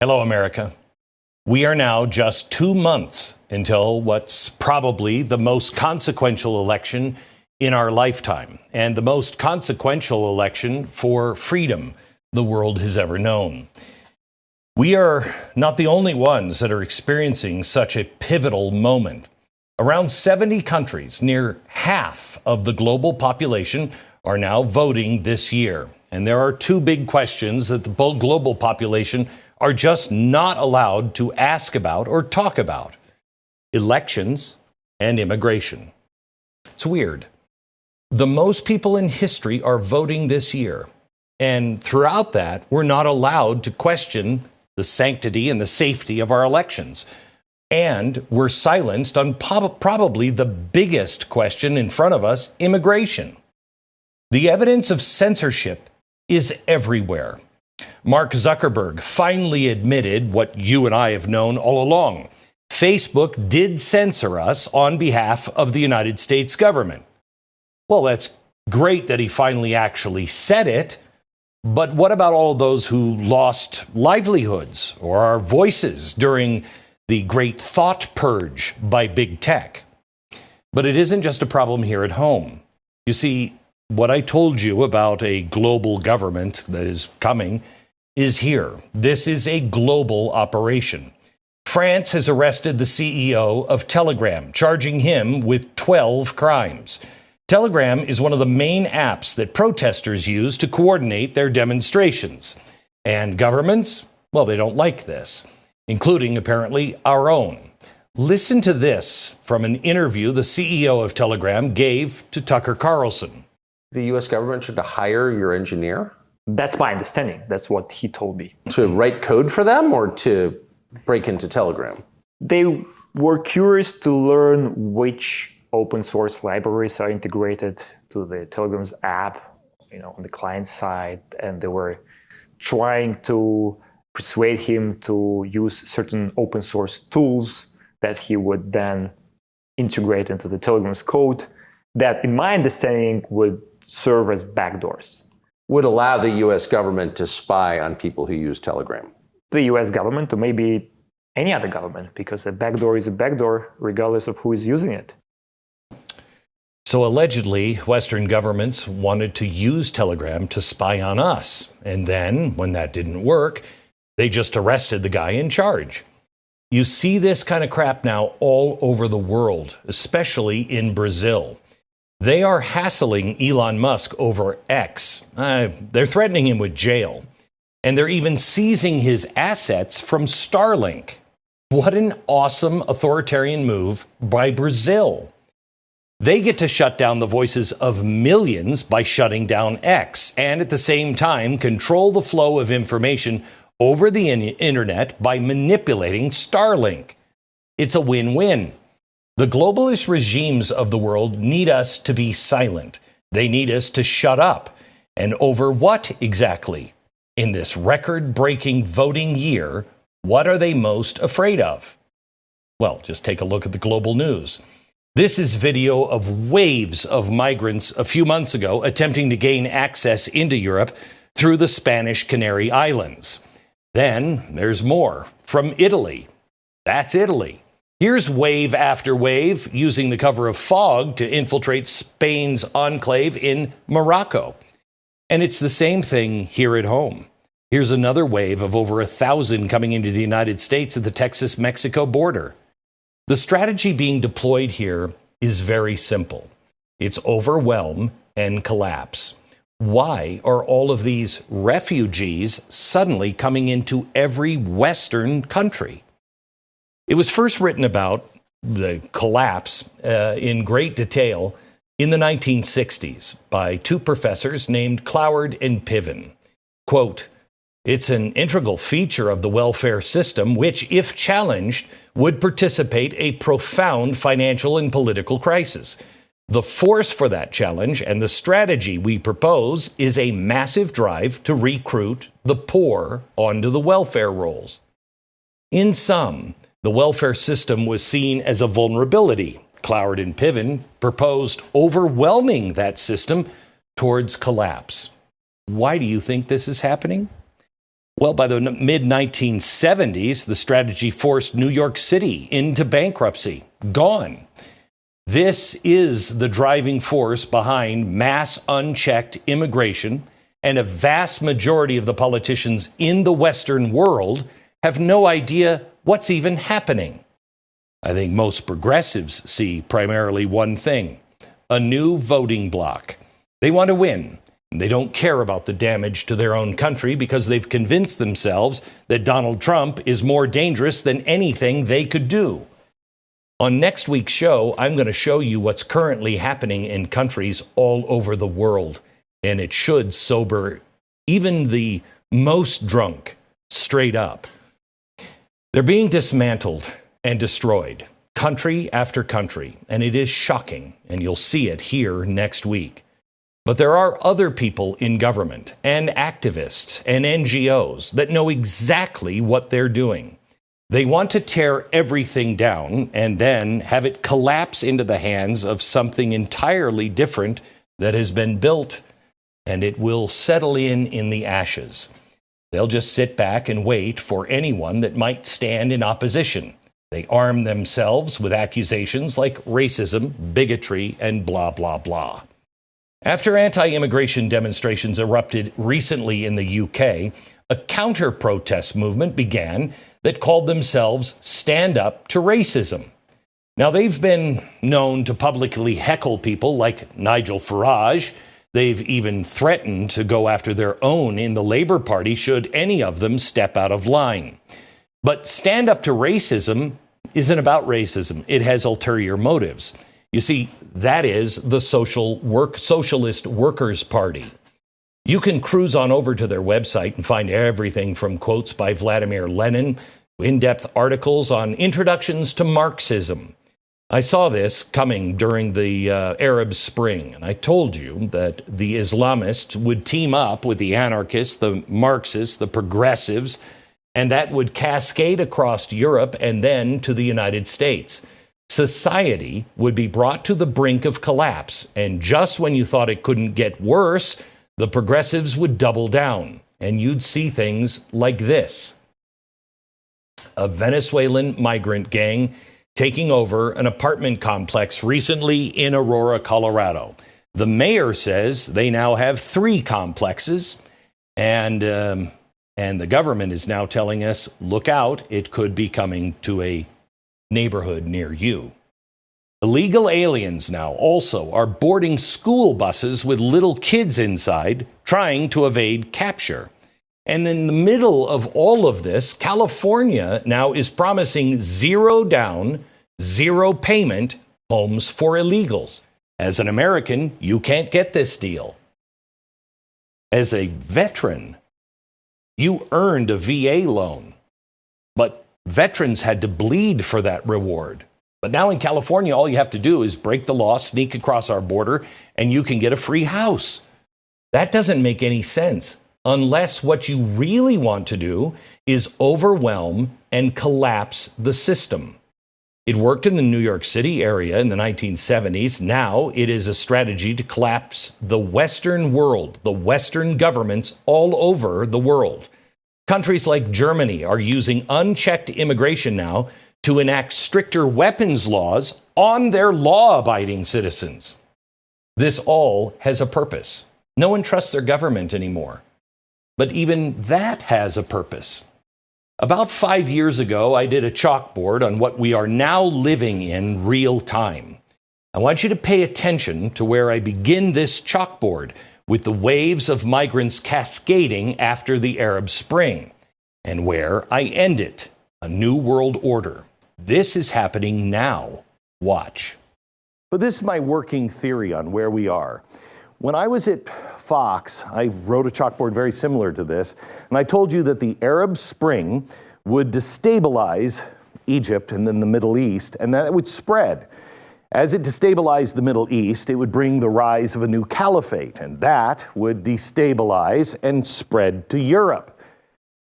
Hello, America. We are now just 2 months until what's probably the most consequential election in our lifetime, and the most consequential election for freedom the world has ever known. We are not the only ones that are experiencing such a pivotal moment. Around 70 countries, near half of the global population, are now voting this year. And there are two big questions that the global population are just not allowed to ask about or talk about: elections and immigration. It's weird. The most people in history are voting this year. And throughout that, we're not allowed to question the sanctity and the safety of our elections. And we're silenced on probably the biggest question in front of us: immigration. The evidence of censorship is everywhere. Mark Zuckerberg finally admitted what you and I have known all along. Facebook did censor us on behalf of the United States government. Well, that's great that he finally actually said it. But what about all those who lost livelihoods or our voices during the great thought purge by big tech? But it isn't just a problem here at home. You see, what I told you about a global government that is coming is here. This is a global operation. France has arrested the CEO of Telegram, charging him with 12 crimes. Telegram is one of the main apps that protesters use to coordinate their demonstrations. And governments, well, they don't like this, including apparently our own. Listen to this from an interview the CEO of Telegram gave to Tucker Carlson. The U.S. government should hire your engineer? That's my understanding. That's what he told me. To write code for them or to break into Telegram? They were curious to learn which open source libraries are integrated to the Telegram's app, on the client side, and they were trying to persuade him to use certain open source tools that he would then integrate into the Telegram's code that, in my understanding, would serve as backdoors. Would allow the U.S. government to spy on people who use Telegram? The U.S. government, or maybe any other government, because a backdoor is a backdoor regardless of who is using it. So allegedly, Western governments wanted to use Telegram to spy on us. And then, when that didn't work, they just arrested the guy in charge. You see this kind of crap now all over the world, especially in Brazil. They are hassling Elon Musk over X. They're threatening him with jail. And they're even seizing his assets from Starlink. What an awesome authoritarian move by Brazil. They get to shut down the voices of millions by shutting down X, and at the same time control the flow of information over the internet by manipulating Starlink. It's a win-win. The globalist regimes of the world need us to be silent. They need us to shut up. And over what exactly? In this record-breaking voting year, what are they most afraid of? Well, just take a look at the global news. This is video of waves of migrants a few months ago attempting to gain access into Europe through the Spanish Canary Islands. Then there's more from Italy. That's Italy. Here's wave after wave using the cover of fog to infiltrate Spain's enclave in Morocco. And it's the same thing here at home. Here's another wave of over 1,000 coming into the United States at the Texas-Mexico border. The strategy being deployed here is very simple. It's overwhelm and collapse. Why are all of these refugees suddenly coming into every Western country? It was first written about the collapse in great detail in the 1960s by two professors named Cloward and Piven. Quote, "It's an integral feature of the welfare system which, if challenged, would precipitate a profound financial and political crisis. The force for that challenge and the strategy we propose is a massive drive to recruit the poor onto the welfare rolls." In sum, the welfare system was seen as a vulnerability. Cloward and Piven proposed overwhelming that system towards collapse. Why do you think this is happening? Well, by the mid-1970s, the strategy forced New York City into bankruptcy. Gone. This is the driving force behind mass unchecked immigration, and a vast majority of the politicians in the Western world have no idea what's even happening. I think most progressives see primarily one thing: a new voting bloc. They want to win. They don't care about the damage to their own country because they've convinced themselves that Donald Trump is more dangerous than anything they could do. On next week's show, I'm going to show you what's currently happening in countries all over the world, and it should sober even the most drunk straight up. They're being dismantled and destroyed, country after country, and it is shocking, and you'll see it here next week. But there are other people in government and activists and NGOs that know exactly what they're doing. They want to tear everything down and then have it collapse into the hands of something entirely different that has been built, and it will settle in the ashes. They'll just sit back and wait for anyone that might stand in opposition. They arm themselves with accusations like racism, bigotry, and blah, blah, blah. After anti-immigration demonstrations erupted recently in the UK, a counter-protest movement began that called themselves Stand Up to Racism. Now, they've been known to publicly heckle people like Nigel Farage. They've even threatened to go after their own in the Labour Party should any of them step out of line. But Stand Up to Racism isn't about racism. It has ulterior motives. You see, that is the Socialist Workers' Party. You can cruise on over to their website and find everything from quotes by Vladimir Lenin, in-depth articles on introductions to Marxism. I saw this coming during the Arab Spring, and I told you that the Islamists would team up with the anarchists, the Marxists, the progressives, and that would cascade across Europe and then to the United States. Society would be brought to the brink of collapse, and just when you thought it couldn't get worse, the progressives would double down, and you'd see things like this. A Venezuelan migrant gang taking over an apartment complex recently in Aurora, Colorado. The mayor says they now have 3 complexes, and the government is now telling us, look out, it could be coming to a neighborhood near you. Illegal aliens now also are boarding school buses with little kids inside, trying to evade capture. And in the middle of all of this, California now is promising 0 down, 0 payment homes for illegals. As an American, you can't get this deal. As a veteran, you earned a VA loan, but veterans had to bleed for that reward. But now in California, all you have to do is break the law, sneak across our border, and you can get a free house. That doesn't make any sense unless what you really want to do is overwhelm and collapse the system. It worked in the New York City area in the 1970s. Now it is a strategy to collapse the Western world, the Western governments all over the world. Countries like Germany are using unchecked immigration now to enact stricter weapons laws on their law-abiding citizens. This all has a purpose. No one trusts their government anymore. But even that has a purpose. About 5 years ago, I did a chalkboard on what we are now living in real time. I want you to pay attention to where I begin this chalkboard with the waves of migrants cascading after the Arab Spring, and where I end it, a new world order. This is happening now. Watch. But this is my working theory on where we are. When I was at Fox, I wrote a chalkboard very similar to this, and I told you that the Arab Spring would destabilize Egypt and then the Middle East, and that it would spread. As it destabilized the Middle East, it would bring the rise of a new caliphate, and that would destabilize and spread to Europe.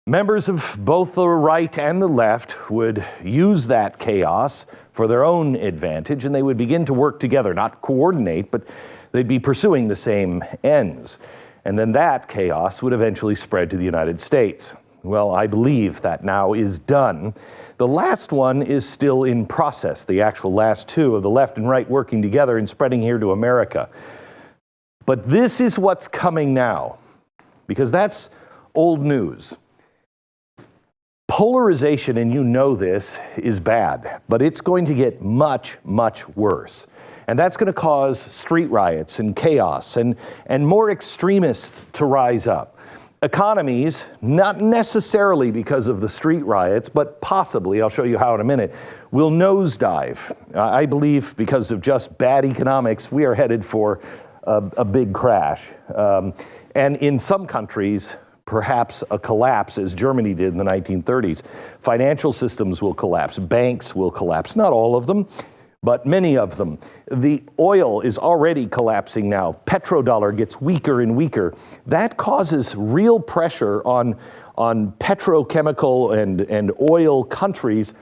Members of both the right and the left would use that chaos for their own advantage, and they would begin to work together, not coordinate, but they'd be pursuing the same ends. And then that chaos would eventually spread to the United States. Well, I believe that now is done. The last one is still in process, the actual last two of the left and right working together and spreading here to America. But this is what's coming now, because that's old news. Polarization, and you know this, is bad, but it's going to get much, much worse. And that's going to cause street riots and chaos and more extremists to rise up. Economies, not necessarily because of the street riots, but possibly, I'll show you how in a minute, will nosedive. I believe because of just bad economics, we are headed for a big crash. And in some countries, perhaps a collapse, as Germany did in the 1930s. Financial systems will collapse. Banks will collapse. Not all of them, but many of them. The oil is already collapsing now. Petrodollar gets weaker and weaker. That causes real pressure on petrochemical and oil countries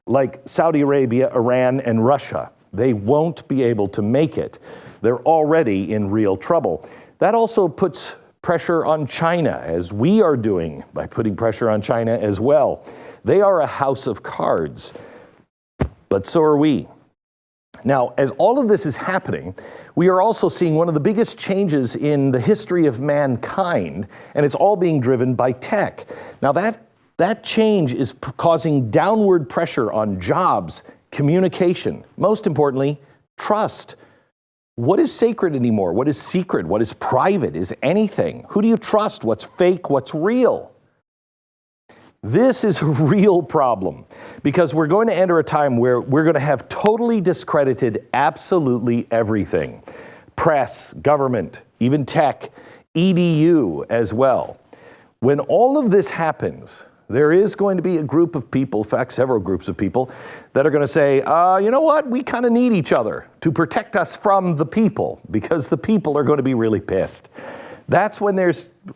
like Saudi Arabia, Iran, and Russia. They won't be able to make it. They're already in real trouble. That also puts pressure on China, as we are doing by putting pressure on China as well. They are a house of cards, but so are we. Now, as all of this is happening, we are also seeing one of the biggest changes in the history of mankind, and it's all being driven by tech. Now, that change is causing downward pressure on jobs, communication, most importantly, trust. What is sacred anymore? What is secret? What is private? Is anything? Who do you trust? What's fake? What's real? This is a real problem because we're going to enter a time where we're going to have totally discredited absolutely everything. Press, government, even tech, EDU as well. When all of this happens, there is going to be a group of people, in fact, several groups of people, that are going to say, you know what, we kind of need each other to protect us from the people, because the people are going to be really pissed. That's when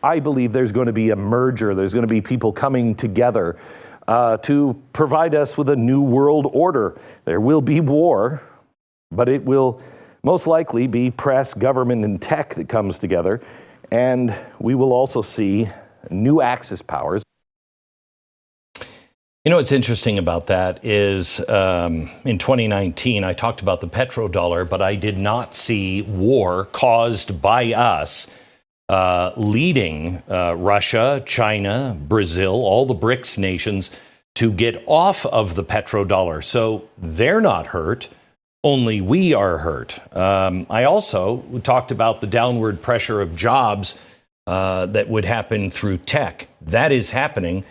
I believe there's going to be a merger. There's going to be people coming together to provide us with a new world order. There will be war, but it will most likely be press, government, and tech that comes together. And we will also see new Axis powers. You know, what's interesting about that is in 2019, I talked about the petrodollar, but I did not see war caused by us leading Russia, China, Brazil, all the BRICS nations to get off of the petrodollar. So they're not hurt. Only we are hurt. I also talked about the downward pressure of jobs that would happen through tech. That is happening.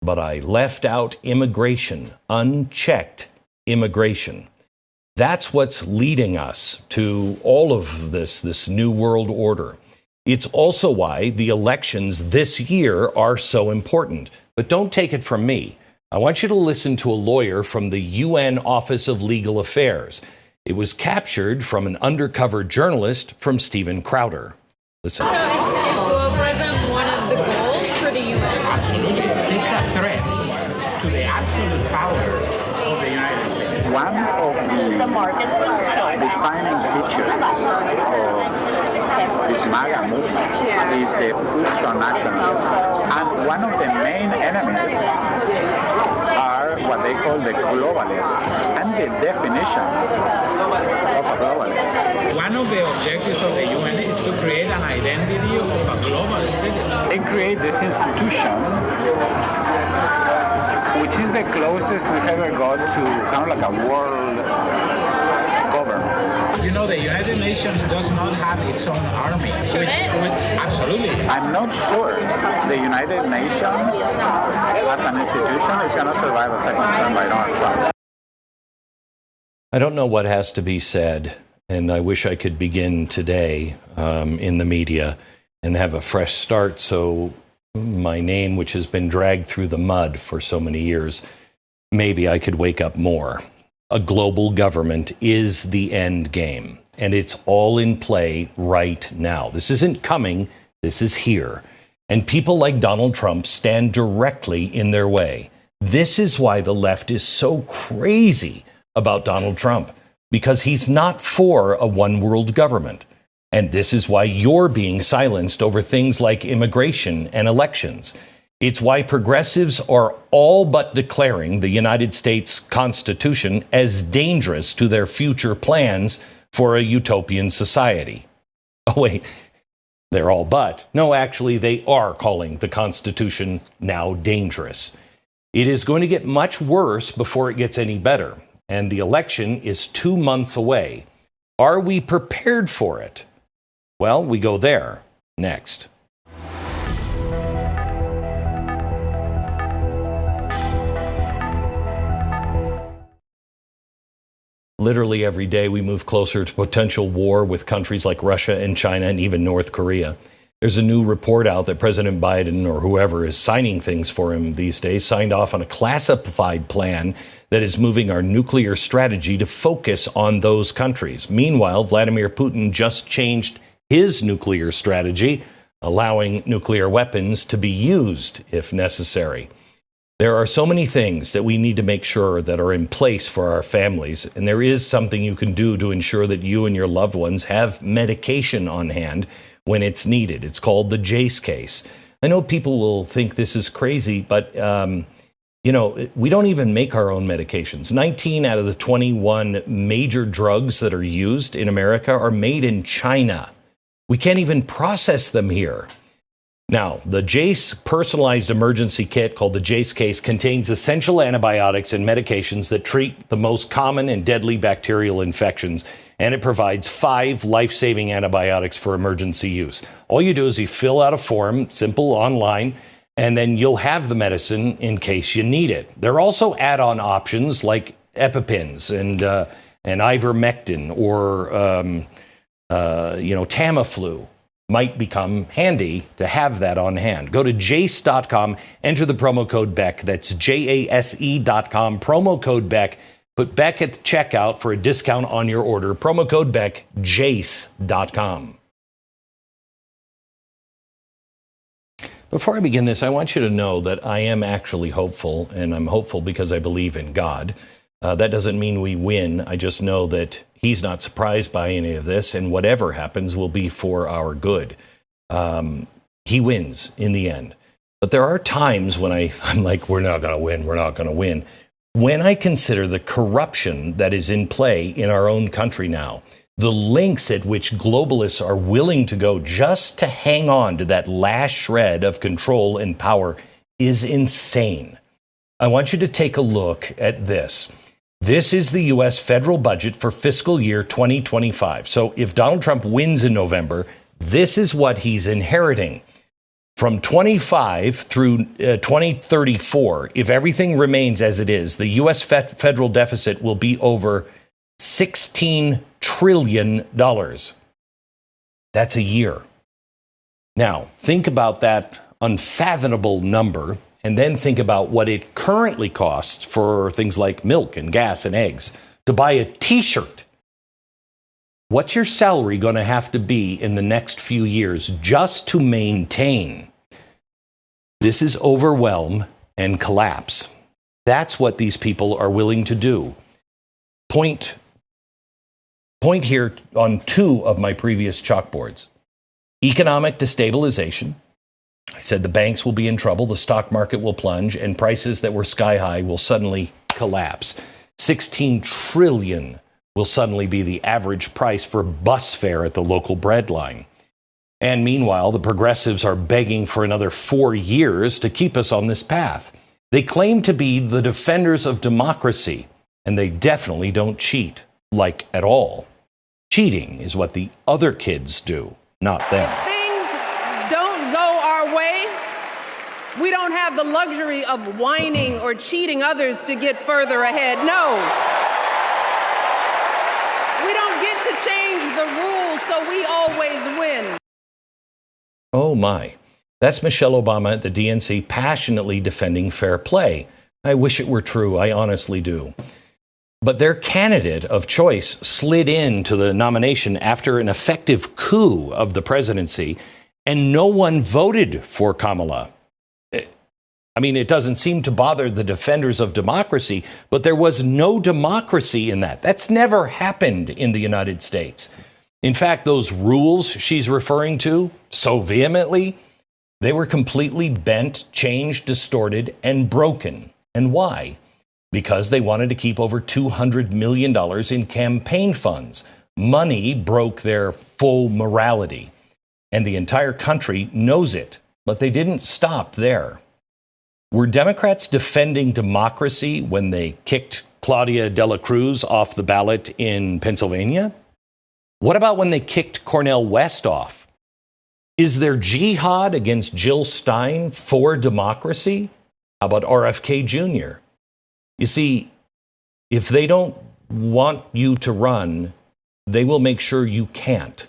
But I left out immigration, unchecked immigration. That's what's leading us to all of this new world order. It's also why the elections this year are so important. But don't take it from me. I want you to listen to a lawyer from the UN Office of Legal Affairs. It was captured from an undercover journalist from Steven Crowder. Listen. So is globalism one of the goals for the UN? Absolutely. It's a threat to the absolute power of the United States. One of the defining features of this MAGA movement is the ultranationalism. And one of the main enemies are what they call the globalists. And the definition of a globalist. One of the objectives of the UN is to create an identity of a globalist citizen. They create this institution, which is the closest we've ever got to kind of like a world government. You know, the United Nations does not have its own army. Should it? Absolutely. I'm not sure the United Nations as an institution is going to survive a second term by Donald Trump. I don't know what has to be said, and I wish I could begin today in the media and have a fresh start so my name, which has been dragged through the mud for so many years, maybe I could wake up more. A global government is the end game, and it's all in play right now. This isn't coming, this is here. And people like Donald Trump stand directly in their way. This is why the left is so crazy about Donald Trump, because he's not for a one-world government. And this is why you're being silenced over things like immigration and elections. It's why progressives are all but declaring the United States Constitution as dangerous to their future plans for a utopian society. Oh, wait, they're all but. No, actually, they are calling the Constitution now dangerous. It is going to get much worse before it gets any better, and the election is 2 months away. Are we prepared for it? Well, we go there next. Literally every day we move closer to potential war with countries like Russia and China and even North Korea. There's a new report out that President Biden, or whoever is signing things for him these days, signed off on a classified plan that is moving our nuclear strategy to focus on those countries. Meanwhile, Vladimir Putin just changed his nuclear strategy, allowing nuclear weapons to be used if necessary. There are so many things that we need to make sure that are in place for our families, and there is something you can do to ensure that you and your loved ones have medication on hand when it's needed. It's called the Jace case. I know people will think this is crazy, but we don't even make our own medications. 19 out of the 21 major drugs that are used in America are made in China. We can't even process them here. Now, the Jace personalized emergency kit, called the Jace case, contains essential antibiotics and medications that treat the most common and deadly bacterial infections, and it provides 5 life-saving antibiotics for emergency use. All you do is you fill out a form, simple, online, and then you'll have the medicine in case you need it. There are also add-on options like EpiPens and ivermectin or Tamiflu. Might become handy to have that on hand. Go to jace.com, enter the promo code Beck. That's JASE.com, promo code Beck. Put Beck at the checkout for a discount on your order. Promo code Beck, jace.com. Before I begin this, I want you to know that I am actually hopeful, and I'm hopeful because I believe in God. That doesn't mean we win. I just know that He's not surprised by any of this, and whatever happens will be for our good. He wins in the end. But there are times when I'm like, we're not going to win, we're not going to win. When I consider the corruption that is in play in our own country now, the lengths at which globalists are willing to go just to hang on to that last shred of control and power is insane. I want you to take a look at this. This is the U.S. federal budget for fiscal year 2025. So if Donald Trump wins in November, this is what he's inheriting. From 25 through 2034, if everything remains as it is, the U.S. federal deficit will be over $16 trillion. That's a year. Now, think about that unfathomable number, and then think about what it currently costs for things like milk and gas and eggs to buy a T-shirt. What's your salary going to have to be in the next few years just to maintain? This is overwhelm and collapse. That's what these people are willing to do. Point here on 2 of my previous chalkboards. Economic destabilization. I said the banks will be in trouble, the stock market will plunge, and prices that were sky high will suddenly collapse. 16 trillion will suddenly be the average price for bus fare at the local breadline. And meanwhile, the progressives are begging for another 4 years to keep us on this path. They claim to be the defenders of democracy, and they definitely don't cheat, like at all. Cheating is what the other kids do, not them. Things don't go our way. We don't have the luxury of whining or cheating others to get further ahead. No. We don't get to change the rules, so we always win. Oh my. That's Michelle Obama at the DNC passionately defending fair play. I wish it were true. I honestly do. But their candidate of choice slid into the nomination after an effective coup of the presidency, and no one voted for Kamala. I mean, it doesn't seem to bother the defenders of democracy, but there was no democracy in that. That's never happened in the United States. In fact, those rules she's referring to so vehemently, They were completely bent, changed, distorted, and broken. And why? Because they wanted to keep over $200 million in campaign funds. Money broke their full morality. And the entire country knows it. But they didn't stop there. Were Democrats defending democracy when they kicked Claudia de la Cruz off the ballot in Pennsylvania? What about when they kicked Cornel West off? Is there jihad against Jill Stein for democracy? How about RFK Jr.? You see, if they don't want you to run, they will make sure you can't.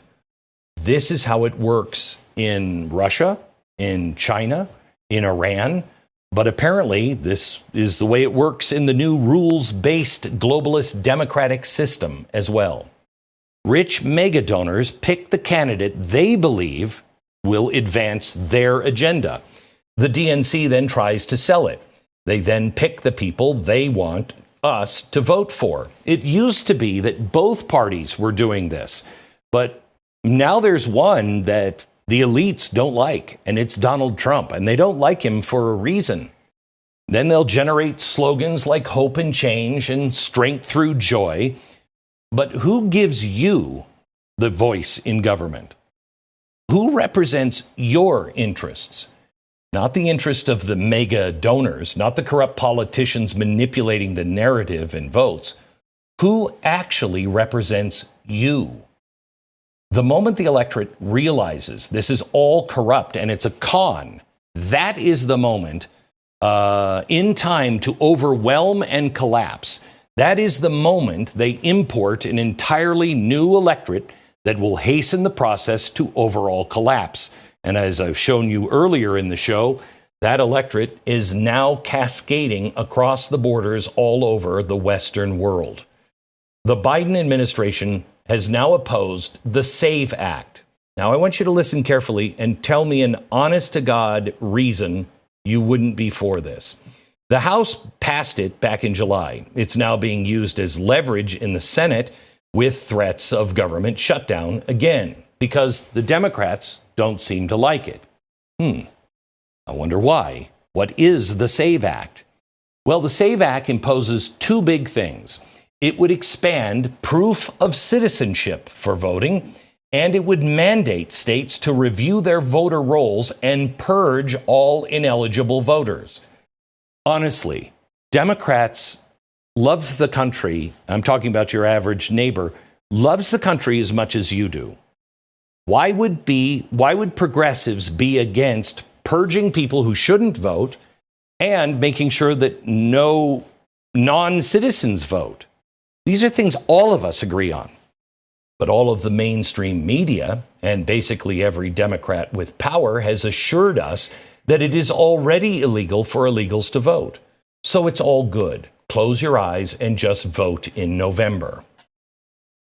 This is how it works in Russia, in China, in Iran. But apparently, this is the way it works in the new rules-based globalist democratic system as well. Rich mega donors pick the candidate they believe will advance their agenda. The DNC then tries to sell it. They then pick the people they want us to vote for. It used to be that both parties were doing this, but now there's one that the elites don't like, and it's Donald Trump, and they don't like him for a reason. Then they'll generate slogans like hope and change and strength through joy. But who gives you the voice in government? Who represents your interests? Not the interest of the mega donors, not the corrupt politicians manipulating the narrative and votes. Who actually represents you? The moment the electorate realizes this is all corrupt and it's a con, that is the moment in time to overwhelm and collapse. That is the moment they import an entirely new electorate that will hasten the process to overall collapse. And as I've shown you earlier in the show, that electorate is now cascading across the borders all over the Western world. The Biden administration has now opposed the SAVE Act. Now, I want you to listen carefully and tell me an honest-to-God reason you wouldn't be for this. The House passed it back in July. It's now being used as leverage in the Senate with threats of government shutdown again, because the Democrats don't seem to like it. I wonder why. What is the SAVE Act? Well, the SAVE Act imposes two big things. It would expand proof of citizenship for voting, and it would mandate states to review their voter rolls and purge all ineligible voters. Honestly, Democrats love the country. I'm talking about your average neighbor, loves the country as much as you do. Why would progressives be against purging people who shouldn't vote and making sure that no non-citizens vote? These are things all of us agree on. But all of the mainstream media and basically every Democrat with power has assured us that it is already illegal for illegals to vote. So it's all good. Close your eyes and just vote in November.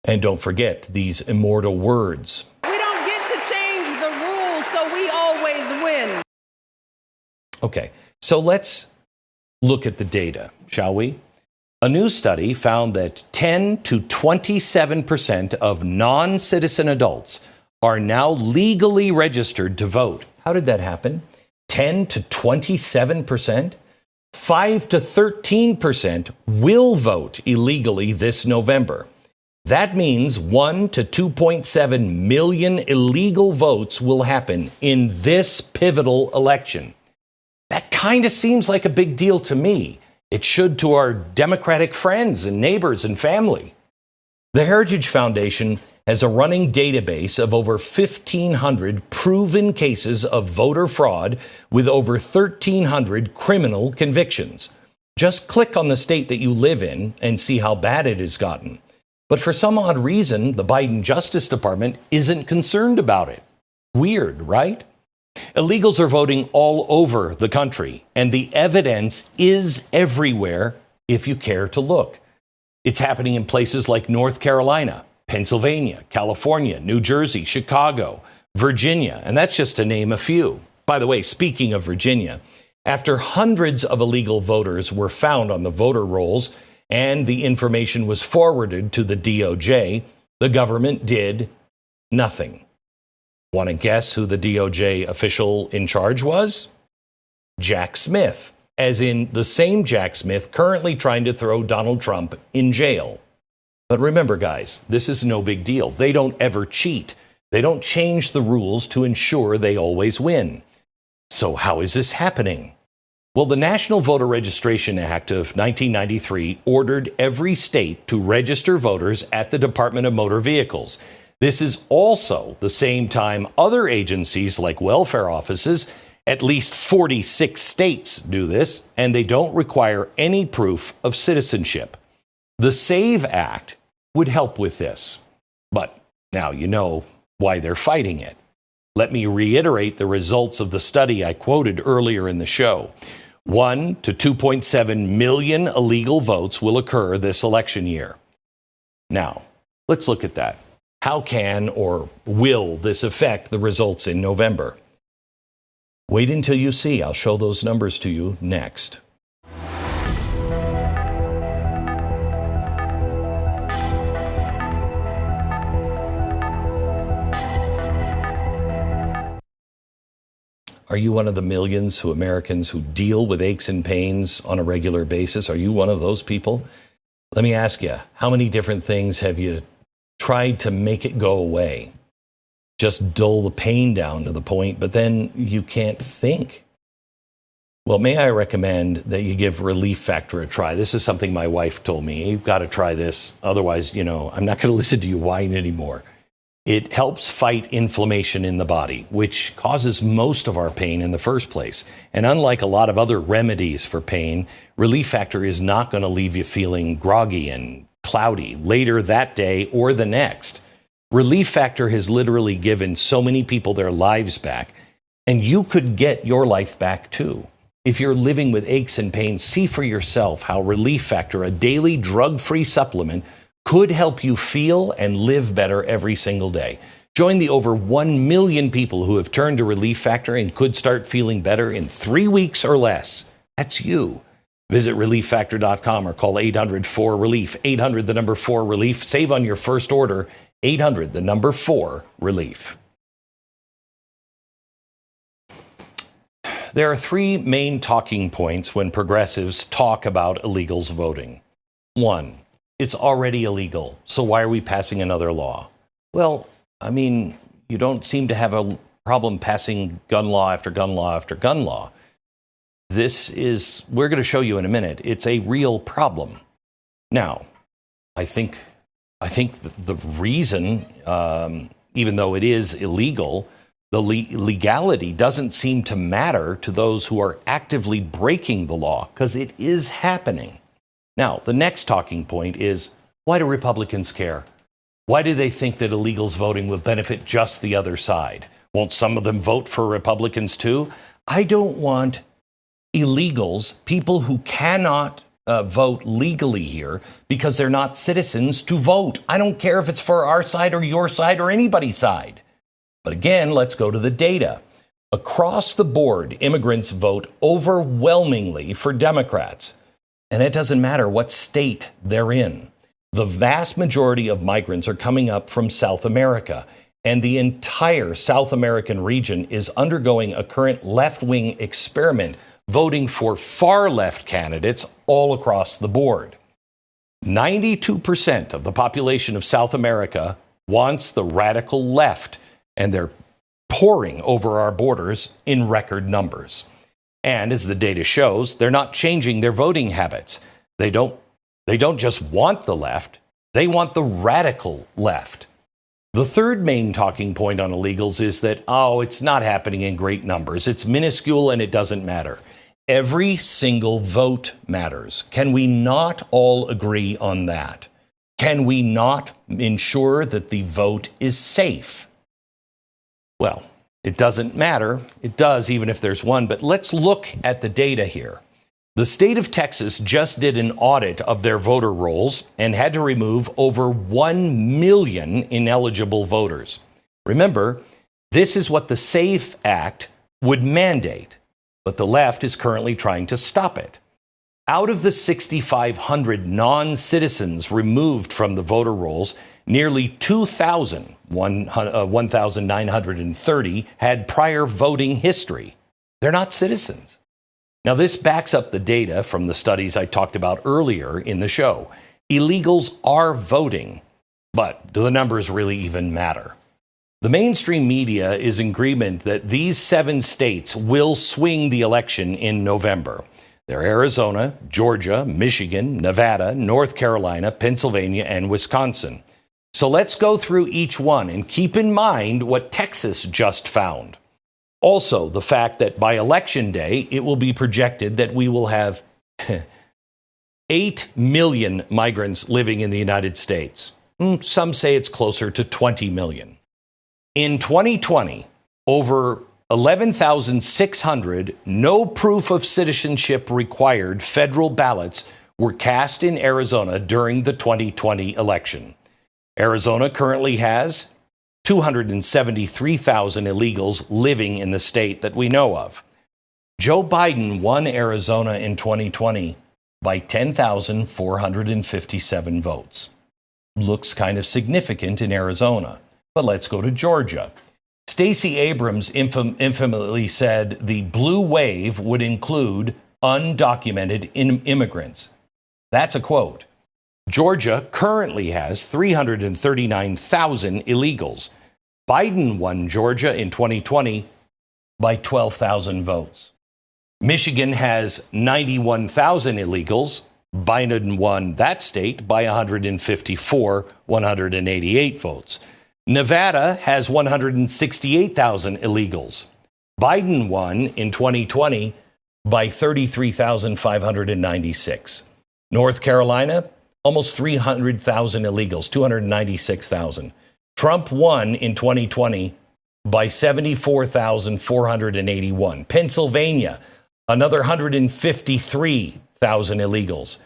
And don't forget these immortal words. We don't get to change the rules, so we always win. Okay, so let's look at the data, shall we? A new study found that 10 to 27% of non-citizen adults are now legally registered to vote. How did that happen? 10 to 27%? 5 to 13% will vote illegally this November. That means 1 to 2.7 million illegal votes will happen in this pivotal election. That kind of seems like a big deal to me. It should to our Democratic friends and neighbors and family. The Heritage Foundation has a running database of over 1,500 proven cases of voter fraud with over 1,300 criminal convictions. Just click on the state that you live in and see how bad it has gotten. But for some odd reason, the Biden Justice Department isn't concerned about it. Weird, right? Illegals are voting all over the country, and the evidence is everywhere if you care to look. It's happening in places like North Carolina, Pennsylvania, California, New Jersey, Chicago, Virginia, and that's just to name a few. By the way, speaking of Virginia, after hundreds of illegal voters were found on the voter rolls and the information was forwarded to the DOJ, the government did nothing. Want to guess who the DOJ official in charge was? Jack Smith, as in the same Jack Smith currently trying to throw Donald Trump in jail. But remember, guys, this is no big deal. They don't ever cheat. They don't change the rules to ensure they always win. So how is this happening? Well, the National Voter Registration Act of 1993 ordered every state to register voters at the Department of Motor Vehicles. This is also the same time other agencies like welfare offices, at least 46 states do this, and they don't require any proof of citizenship. The SAVE Act would help with this. But now you know why they're fighting it. Let me reiterate the results of the study I quoted earlier in the show. 1 to 2.7 million illegal votes will occur this election year. Now, let's look at that. How can or will this affect the results in November? Wait until you see. I'll show those numbers to you next. Are you one of the millions of Americans who deal with aches and pains on a regular basis? Are you one of those people? Let me ask you, how many different things have you tried to make it go away? Just dull the pain down to the point, but then you can't think. Well, may I recommend that you give Relief Factor a try? This is something my wife told me. You've got to try this. Otherwise, I'm not going to listen to you whine anymore. It helps fight inflammation in the body, which causes most of our pain in the first place. And unlike a lot of other remedies for pain, Relief Factor is not going to leave you feeling groggy and cloudy later that day or the next. Relief Factor has literally given so many people their lives back, and you could get your life back too. If you're living with aches and pains, see for yourself how Relief Factor, a daily drug-free supplement, could help you feel and live better every single day. Join the over 1 million people who have turned to Relief Factor and could start feeling better in 3 weeks or less. That's you. Visit relieffactor.com or call 800-4-RELIEF, 800-4-RELIEF. Save on your first order, 800-4-RELIEF. There are 3 main talking points when progressives talk about illegals voting. 1, it's already illegal, so why are we passing another law? Well, you don't seem to have a problem passing gun law after gun law after gun law. We're going to show you in a minute, it's a real problem. Now, I think the reason, even though it is illegal, the legality doesn't seem to matter to those who are actively breaking the law, because it is happening. Now, the next talking point is, why do Republicans care? Why do they think that illegals voting will benefit just the other side? Won't some of them vote for Republicans too? I don't want illegals, people who cannot vote legally here because they're not citizens, to vote. I don't care if it's for our side or your side or anybody's side. But again, let's go to the data. Across the board, immigrants vote overwhelmingly for Democrats. And it doesn't matter what state they're in. The vast majority of migrants are coming up from South America, and the entire South American region is undergoing a current left-wing experiment, voting for far-left candidates all across the board. 92% of the population of South America wants the radical left, and they're pouring over our borders in record numbers. And as the data shows, they're not changing their voting habits. They don't just want the left, they want the radical left. The third main talking point on illegals is that, it's not happening in great numbers. It's minuscule and it doesn't matter. Every single vote matters. Can we not all agree on that? Can we not ensure that the vote is safe? Well, it doesn't matter. It does, even if there's one. But let's look at the data here. The state of Texas just did an audit of their voter rolls and had to remove over 1 million ineligible voters. Remember, this is what the SAFE Act would mandate, but the left is currently trying to stop it. Out of the 6,500 non-citizens removed from the voter rolls, nearly 1,930 had prior voting history. They're not citizens. Now, this backs up the data from the studies I talked about earlier in the show. Illegals are voting, but do the numbers really even matter? The mainstream media is in agreement that these 7 states will swing the election in November. They're Arizona, Georgia, Michigan, Nevada, North Carolina, Pennsylvania, and Wisconsin. So let's go through each one and keep in mind what Texas just found. Also, the fact that by election day, it will be projected that we will have 8 million migrants living in the United States. Some say it's closer to 20 million. In 2020, over 11,600 no proof of citizenship required federal ballots were cast in Arizona during the 2020 election. Arizona currently has 273,000 illegals living in the state that we know of. Joe Biden won Arizona in 2020 by 10,457 votes. Looks kind of significant in Arizona. But let's go to Georgia. Stacey Abrams infamously said the blue wave would include undocumented immigrants. That's a quote. Georgia currently has 339,000 illegals. Biden won Georgia in 2020 by 12,000 votes. Michigan has 91,000 illegals. Biden won that state by 188 votes. Nevada has 168,000 illegals. Biden won in 2020 by 33,596. North Carolina, almost 300,000 illegals, 296,000. Trump won in 2020 by 74,481. Pennsylvania, another 153,000 illegals.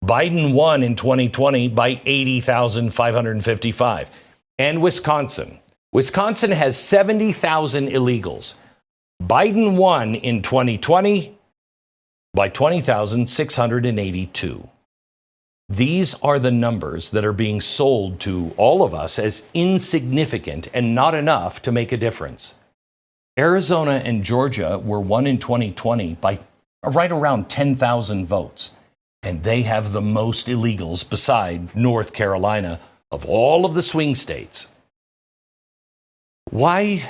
Biden won in 2020 by 80,555. And Wisconsin. Wisconsin has 70,000 illegals. Biden won in 2020 by 20,682. These are the numbers that are being sold to all of us as insignificant and not enough to make a difference. Arizona and Georgia were won in 2020 by right around 10,000 votes, and they have the most illegals beside North Carolina of all of the swing states. Why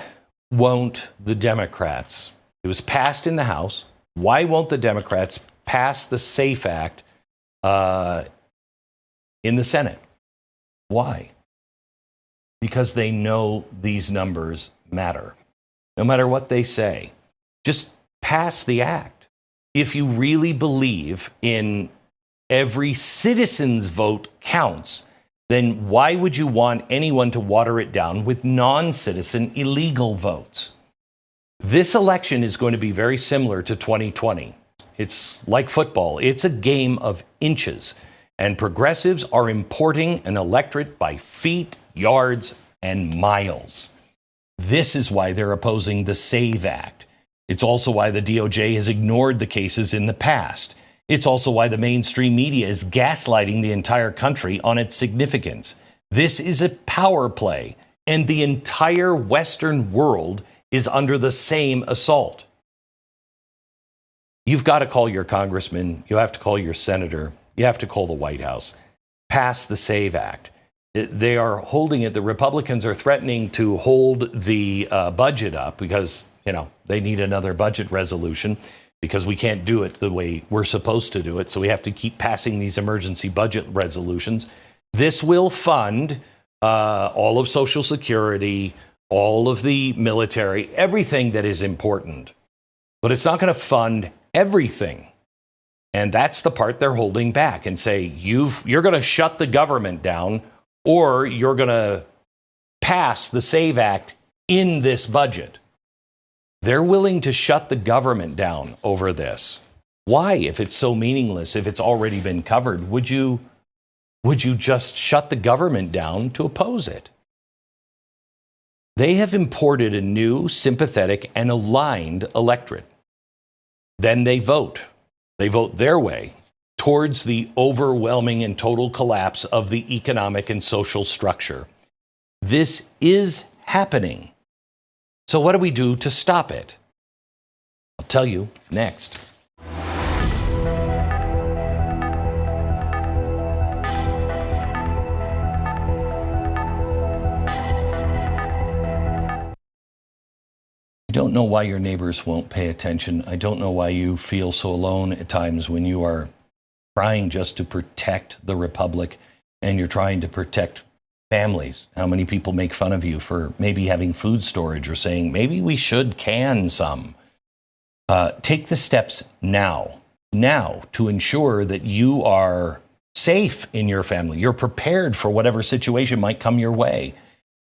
won't the Democrats, it was passed in the House, why won't the Democrats pass the SAFE Act in the Senate? Why? Because they know these numbers matter. No matter what they say, just pass the act. If you really believe in every citizen's vote counts, then why would you want anyone to water it down with non-citizen illegal votes? This election is going to be very similar to 2020. It's like football. It's a game of inches, and progressives are importing an electorate by feet, yards, and miles. This is why they're opposing the SAVE Act. It's also why the DOJ has ignored the cases in the past. It's also why the mainstream media is gaslighting the entire country on its significance. This is a power play, and the entire Western world is under the same assault. You've got to call your congressman, you have to call your senator, you have to call the White House. Pass the SAVE Act. They are holding it. The Republicans are threatening to hold the budget up because, they need another budget resolution, because we can't do it the way we're supposed to do it. So we have to keep passing these emergency budget resolutions. This will fund all of Social Security, all of the military, everything that is important. But it's not going to fund everything. And that's the part they're holding back and say, you're going to shut the government down, or you're going to pass the SAVE Act in this budget. They're willing to shut the government down over this. Why, if it's so meaningless, if it's already been covered, would you just shut the government down to oppose it? They have imported a new, sympathetic, and aligned electorate. Then they vote. They vote their way. towards the overwhelming and total collapse of the economic and social structure. This is happening. So what do we do to stop it? I'll tell you next. I don't know why your neighbors won't pay attention. I don't know why you feel so alone at times when you are trying just to protect the republic and you're trying to protect families. How many people make fun of you for maybe having food storage or saying maybe we should can some? Take the steps now to ensure that you are safe in your family. You're prepared for whatever situation might come your way.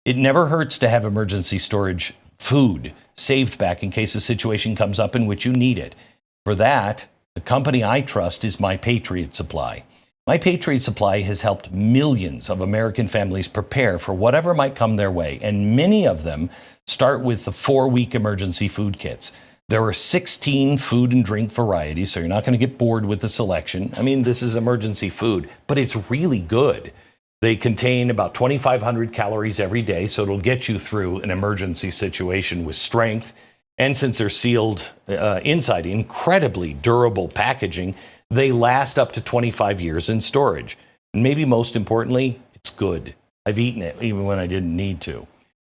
It never hurts to have emergency storage food saved back in case a situation comes up in which you need it. For that, the company I trust is My Patriot Supply. My Patriot Supply has helped millions of American families prepare for whatever might come their way, and many of them start with the 4-week emergency food kits. There are 16 food and drink varieties, so you're not going to get bored with the selection. I mean, this is emergency food, but it's really good. They contain about 2,500 calories every day, so it'll get you through an emergency situation with strength. And since they're sealed inside incredibly durable packaging, they last up to 25 years in storage. And maybe most importantly, it's good. I've eaten it even when I didn't need to.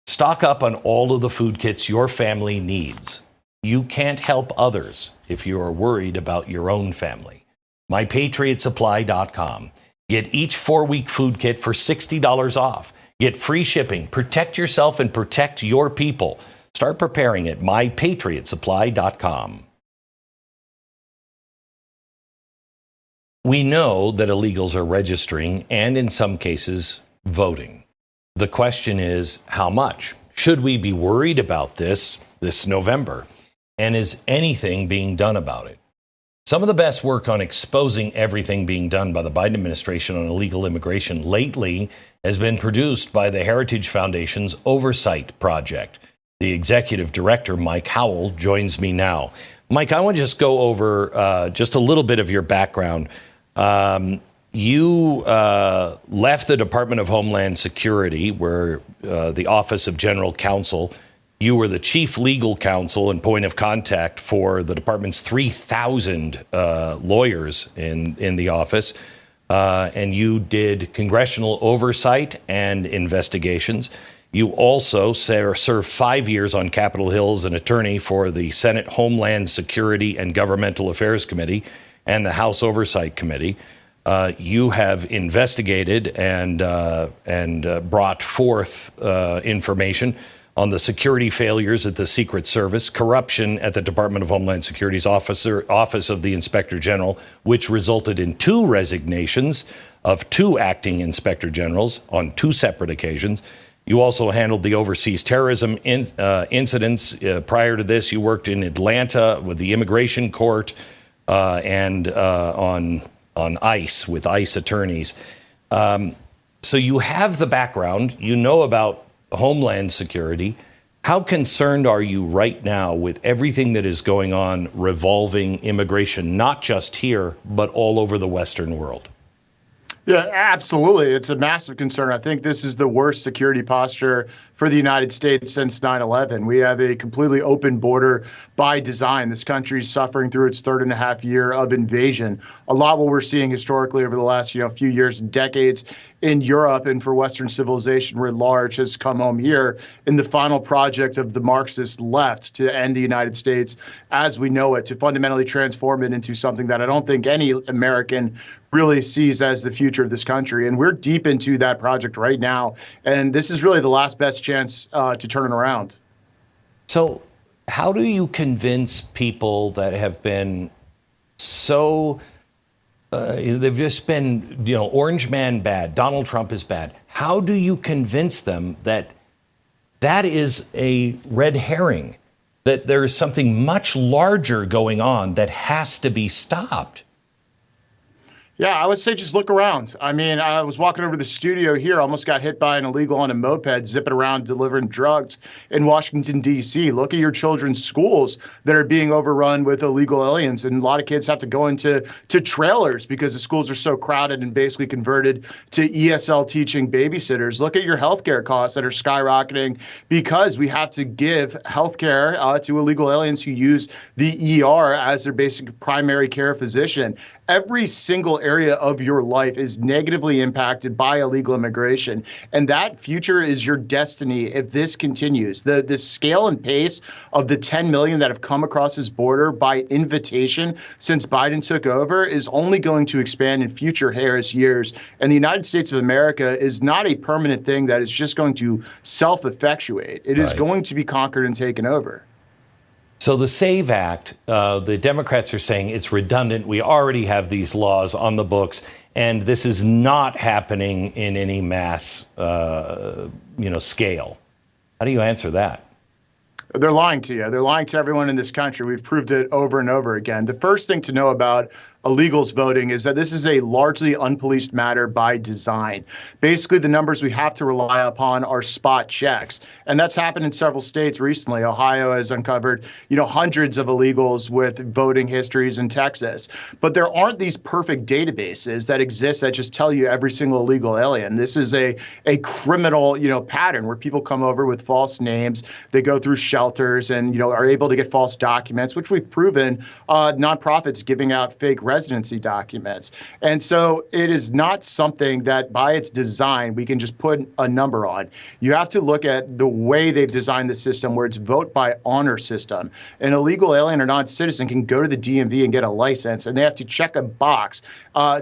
Stock up on all of the food kits your family needs. You can't help others if you are worried about your own family. MyPatriotSupply.com. Get each 4-week food kit for $60 off. Get free shipping. Protect yourself and protect your people. Start preparing at MyPatriotSupply.com. We know that illegals are registering and in some cases voting. The question is, how much? Should we be worried about this November? And is anything being done about it? Some of the best work on exposing everything being done by the Biden administration on illegal immigration lately has been produced by the Heritage Foundation's Oversight project. The executive director, Mike Howell, joins me now. Mike, I want to just go over just a little bit of your background. You left the Department of Homeland Security, where the Office of General Counsel. You were the chief legal counsel and point of contact for the department's 3,000 lawyers in the office. And you did congressional oversight and investigations. You also served 5 years on Capitol Hill as an attorney for the Senate Homeland Security and Governmental Affairs Committee and the House Oversight Committee. You have investigated and brought forth information on the security failures at the Secret Service, corruption at the Department of Homeland Security's Office of the Inspector General, which resulted in 2 resignations of 2 acting inspector generals on 2 separate occasions. You also handled the overseas terrorism incidents. Prior to this, you worked in Atlanta with the Immigration Court and on ICE with ICE attorneys. So you have the background. You know about Homeland Security. How concerned are you right now with everything that is going on revolving immigration, not just here, but all over the Western world? Yeah, absolutely. It's a massive concern. I think this is the worst security posture for the United States since 9/11. We have a completely open border by design. This country is suffering through its 3.5 year of invasion. A lot what we're seeing historically over the last few years and decades in Europe and for Western civilization writ large has come home here in the final project of the Marxist left to end the United States as we know it, to fundamentally transform it into something that I don't think any American really sees as the future of this country. And we're deep into that project right now. And this is really the last best chance to turn it around. So how do you convince people that have been so, they've just been, Orange Man bad, Donald Trump is bad. How do you convince them that that is a red herring, that there is something much larger going on that has to be stopped? Yeah, I would say just look around. I mean, I was walking over to the studio here, almost got hit by an illegal on a moped, zipping around delivering drugs in Washington, D.C. Look at your children's schools that are being overrun with illegal aliens. And a lot of kids have to go into trailers because the schools are so crowded and basically converted to ESL teaching babysitters. Look at your healthcare costs that are skyrocketing because we have to give healthcare to illegal aliens who use the ER as their basic primary care physician. Every single area of your life is negatively impacted by illegal immigration. And that future is your destiny if this continues. The scale and pace of the 10 million that have come across this border by invitation since Biden took over is only going to expand in future Harris years. And the United States of America is not a permanent thing that is just going to self-effectuate. It is going to be conquered and taken over. So the SAVE Act, the Democrats are saying it's redundant. We already have these laws on the books, and this is not happening in any mass, scale. How do you answer that? They're lying to you. They're lying to everyone in this country. We've proved it over and over again. The first thing to know about illegals voting is that this is a largely unpoliced matter by design. Basically, the numbers we have to rely upon are spot checks. And that's happened in several states recently. Ohio has uncovered, hundreds of illegals with voting histories in Texas. But there aren't these perfect databases that exist that just tell you every single illegal alien. This is a criminal, pattern where people come over with false names. They go through shelters and, are able to get false documents, which we've proven nonprofits giving out fake residency documents. And so it is not something that by its design we can just put a number on. You have to look at the way they've designed the system where it's vote by honor system. An illegal alien or non-citizen can go to the DMV and get a license, and they have to check a box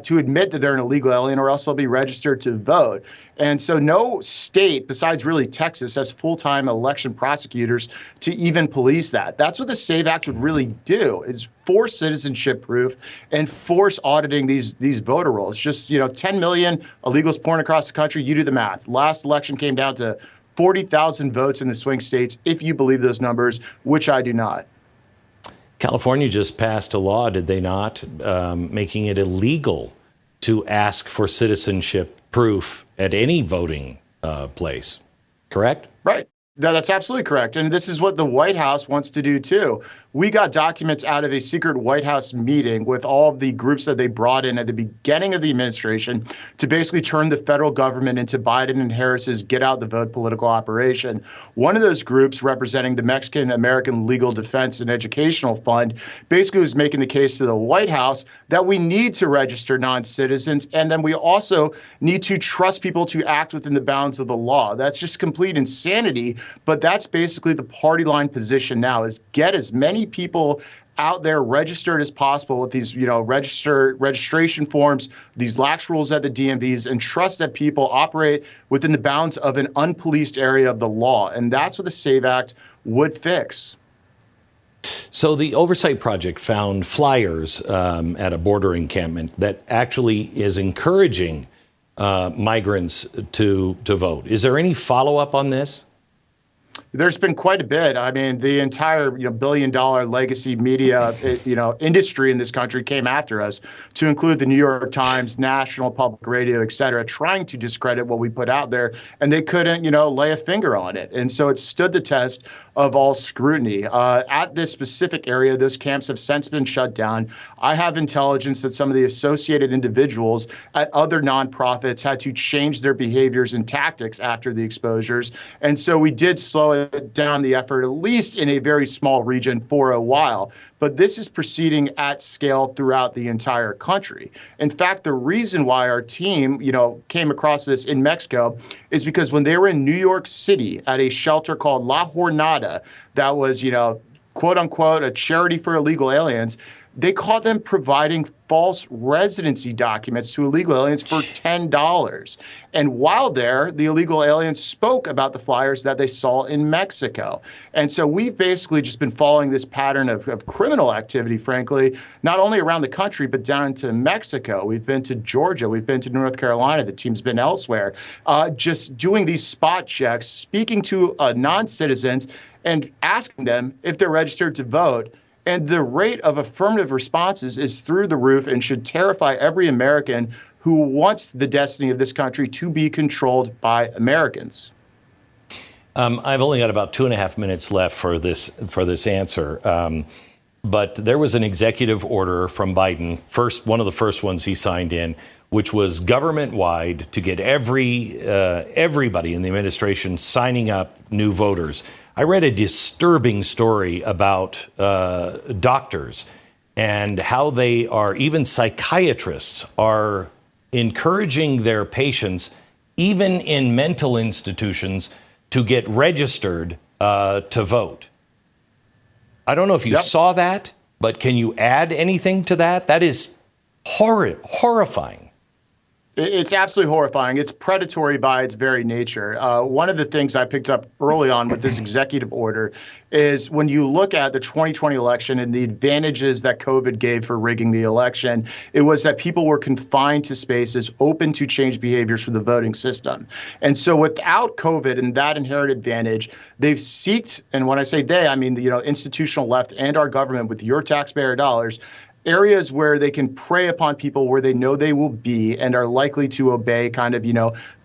to admit that they're an illegal alien, or else they'll be registered to vote. And so no state besides really Texas has full-time election prosecutors to even police that. That's what the SAVE Act would really do, is force citizenship proof and force auditing these voter rolls. Just, 10 million illegals pouring across the country. You do the math. Last election came down to 40,000 votes in the swing states, if you believe those numbers, which I do not. California just passed a law, did they not, making it illegal to ask for citizenship proof at any voting place, correct? Right. That's absolutely correct. And this is what the White House wants to do, too. We got documents out of a secret White House meeting with all of the groups that they brought in at the beginning of the administration to basically turn the federal government into Biden and Harris's get out the vote political operation. One of those groups, representing the Mexican American Legal Defense and Educational Fund, basically was making the case to the White House that we need to register non-citizens, and then we also need to trust people to act within the bounds of the law. That's just complete insanity, but that's basically the party line position now, is get as many people out there registered as possible with these, registration forms, these lax rules at the DMVs, and trust that people operate within the bounds of an unpoliced area of the law. And that's what the SAVE Act would fix. So the Oversight Project found flyers at a border encampment that actually is encouraging migrants to vote. Is there any follow-up on this? There's been quite a bit. I mean, the entire billion-dollar legacy media industry in this country came after us, to include the New York Times, National Public Radio, et cetera, trying to discredit what we put out there, and they couldn't lay a finger on it. And so it stood the test of all scrutiny. At this specific area, those camps have since been shut down. I have intelligence that some of the associated individuals at other nonprofits had to change their behaviors and tactics after the exposures. And so we did slow down the effort, at least in a very small region, for a while. But this is proceeding at scale throughout the entire country. In fact, the reason why our team, came across this in Mexico is because when they were in New York City at a shelter called La Jornada, that was, quote unquote, a charity for illegal aliens, they caught them providing false residency documents to illegal aliens for $10. And while there, the illegal aliens spoke about the flyers that they saw in Mexico. And so we've basically just been following this pattern of criminal activity, frankly, not only around the country, but down into Mexico. We've been to Georgia. We've been to North Carolina. The team's been elsewhere, just doing these spot checks, speaking to non-citizens and asking them if they're registered to vote. And the rate of affirmative responses is through the roof and should terrify every American who wants the destiny of this country to be controlled by Americans. I've only got about 2.5 minutes left for this answer. But there was an executive order from Biden, one of the first ones he signed in, which was government-wide to get everybody in the administration signing up new voters. I read a disturbing story about doctors and how they are, even psychiatrists, are encouraging their patients, even in mental institutions, to get registered to vote. I don't know if you saw that, but can you add anything to that? That is horrifying. It's absolutely horrifying. It's predatory by its very nature. One of the things I picked up early on with this executive order is when you look at the 2020 election and the advantages that COVID gave for rigging the election, it was that people were confined to spaces open to change behaviors for the voting system. And so without COVID and that inherent advantage, they've seeked, and when I say they, I mean the institutional left and our government with your taxpayer dollars, areas where they can prey upon people where they know they will be and are likely to obey kind of,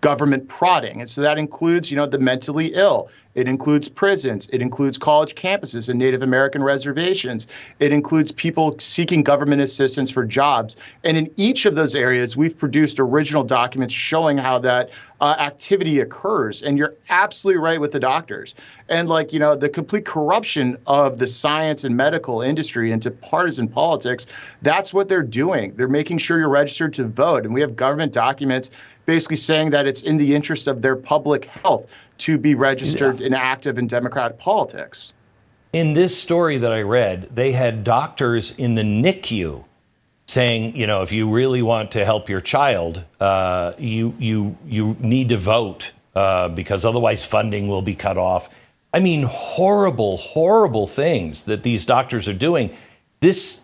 government prodding. And so that includes, the mentally ill. It includes prisons. It includes college campuses and Native American reservations. It includes people seeking government assistance for jobs. And in each of those areas, we've produced original documents showing how that activity occurs. And you're absolutely right with the doctors. And the complete corruption of the science and medical industry into partisan politics, that's what they're doing. They're making sure you're registered to vote. And we have government documents basically saying that it's in the interest of their public health to be registered and active in democratic politics. In this story that I read, they had doctors in the NICU saying, if you really want to help your child, you need to vote because otherwise funding will be cut off. I mean, horrible things that these doctors are doing. This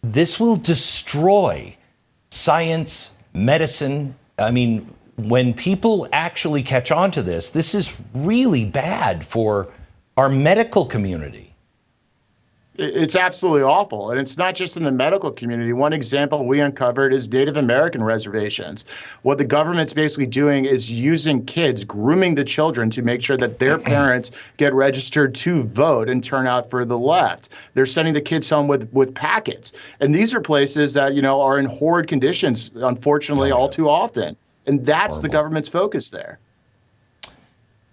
will destroy science, medicine. I mean, when people actually catch on to this, this is really bad for our medical community. It's absolutely awful. And it's not just in the medical community. One example we uncovered is Native American reservations. What the government's basically doing is using kids, grooming the children to make sure that their parents get registered to vote and turn out for the left. They're sending the kids home with packets. And these are places that, are in horrid conditions, unfortunately, all too often. And that's the government's focus there.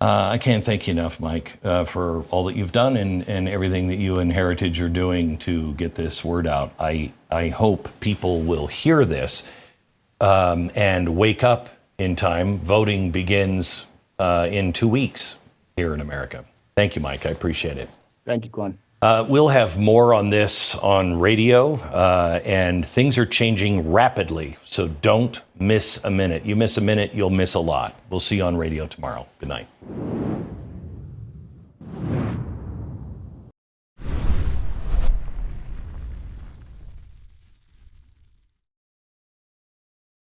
I can't thank you enough, Mike, for all that you've done and everything that you and Heritage are doing to get this word out. I hope people will hear this and wake up in time. Voting begins in 2 weeks here in America. Thank you, Mike. I appreciate it. Thank you, Glenn. We'll have more on this on radio, and things are changing rapidly, so don't miss a minute. You miss a minute, you'll miss a lot. We'll see you on radio tomorrow. Good night.